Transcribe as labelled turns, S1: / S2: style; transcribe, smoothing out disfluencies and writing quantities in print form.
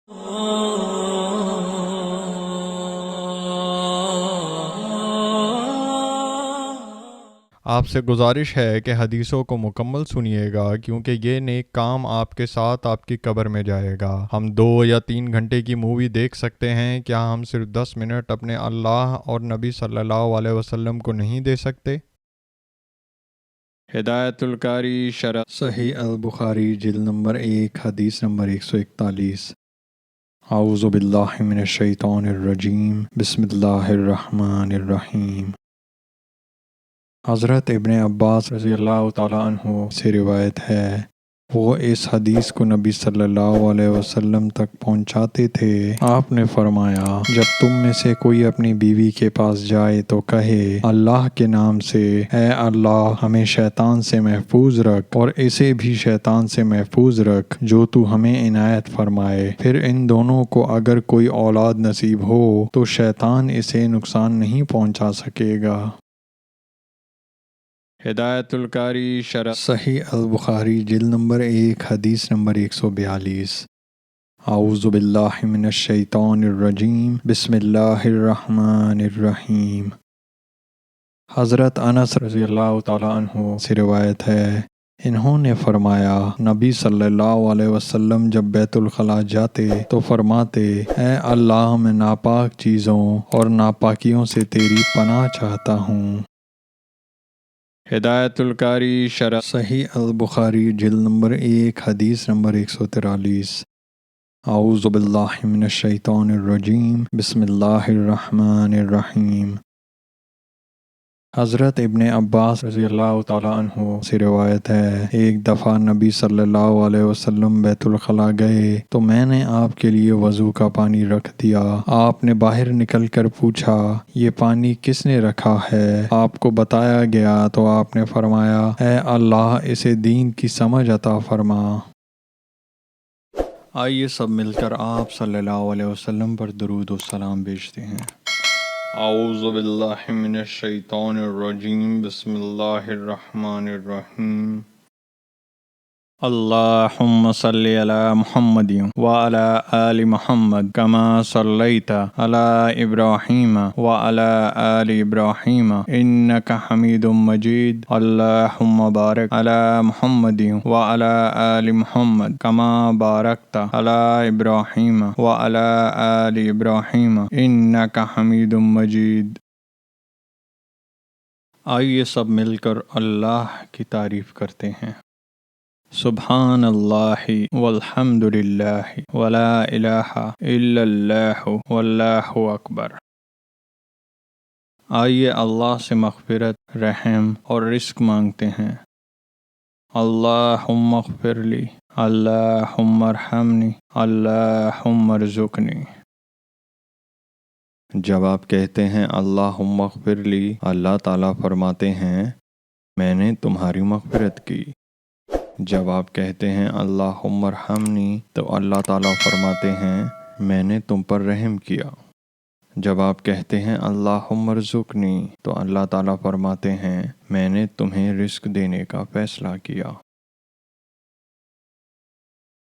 S1: آپ سے گزارش ہے کہ حدیثوں کو مکمل سنیے گا، کیونکہ یہ نیک کام آپ کے ساتھ آپ کی قبر میں جائے گا۔ ہم 2 یا 3 گھنٹے کی مووی دیکھ سکتے ہیں، کیا ہم صرف 10 منٹ اپنے اللہ اور نبی صلی اللہ علیہ وسلم کو نہیں دے سکتے؟ ہدایت القاری شرح صحیح البخاری جلد نمبر 1 حدیث نمبر 141۔ اعوذ باللہ من الشیطان الرجیم، بسم اللہ الرحمن الرحیم۔ حضرت ابن عباس رضی اللہ تعالیٰ عنہ سے روایت ہے، وہ اس حدیث کو نبی صلی اللہ علیہ وسلم تک پہنچاتے تھے۔ آپ نے فرمایا، جب تم میں سے کوئی اپنی بیوی کے پاس جائے تو کہے اللہ کے نام سے، اے اللہ ہمیں شیطان سے محفوظ رکھ اور اسے بھی شیطان سے محفوظ رکھ جو تو ہمیں عنایت فرمائے۔ پھر ان دونوں کو اگر کوئی اولاد نصیب ہو تو شیطان اسے نقصان نہیں پہنچا سکے گا۔ ہدایت القاری شرح صحیح البخاری جلد نمبر 1 حدیث نمبر 142۔ اعوذ باللہ من الشیطان الرجیم، بسم اللہ الرحمن الرحیم۔ حضرت انس رضی اللہ تعالیٰ عنہ سے روایت ہے، انہوں نے فرمایا، نبی صلی اللہ علیہ وسلم جب بیت الخلاء جاتے تو فرماتے، اے اللہ میں ناپاک چیزوں اور ناپاکیوں سے تیری پناہ چاہتا ہوں۔ ہدایت القاری شرح صحیح البخاری جلد نمبر 1 حدیث نمبر 143۔ اعوذ باللہ من الشیطان الرجیم، بسم اللہ الرحمن الرحیم۔ حضرت ابن عباس رضی اللہ تعالیٰ عنہ سے روایت ہے، ایک دفعہ نبی صلی اللہ علیہ وسلم بیت الخلاء گئے تو میں نے آپ کے لیے وضو کا پانی رکھ دیا۔ آپ نے باہر نکل کر پوچھا، یہ پانی کس نے رکھا ہے؟ آپ کو بتایا گیا تو آپ نے فرمایا، اے اللہ اسے دین کی سمجھ عطا فرما۔ آئیے سب مل کر آپ صلی اللہ علیہ وسلم پر درود و سلام بھیجتے ہیں۔ اعوذ باللہ من الشیطان الرجیم، بسم اللہ الرحمن الرحیم۔ اللہم صلی علی محمد وعلی آل محمد کما صلیت علی ابراہیم وعلی آل ابراہیم انک حمید مجید۔ اللہم بارک علی محمد وعلی آل محمد کما بارکت علی ابراہیم وعلی آل ابراہیم انک حمید مجید۔ آئیے سب مل کر اللہ کی تعریف کرتے ہیں۔ سبحان اللہ والحمد للہ ولا الہ الا اللہ واللہ اکبر۔ آئیے اللہ سے مغفرت، رحم اور رزق مانگتے ہیں۔ اللہم اغفر لی، اللہم ارحمنی، اللہم ارزقنی۔ جب آپ کہتے ہیں اللہم اغفر لی، اللہ تعالیٰ فرماتے ہیں میں نے تمہاری مغفرت کی۔ جب آپ کہتے ہیں اللہم ارحمنی تو اللہ تعالیٰ فرماتے ہیں میں نے تم پر رحم کیا۔ جب آپ کہتے ہیں اللہم ارزقنی تو اللہ تعالیٰ فرماتے ہیں میں نے تمہیں رزق دینے کا فیصلہ کیا۔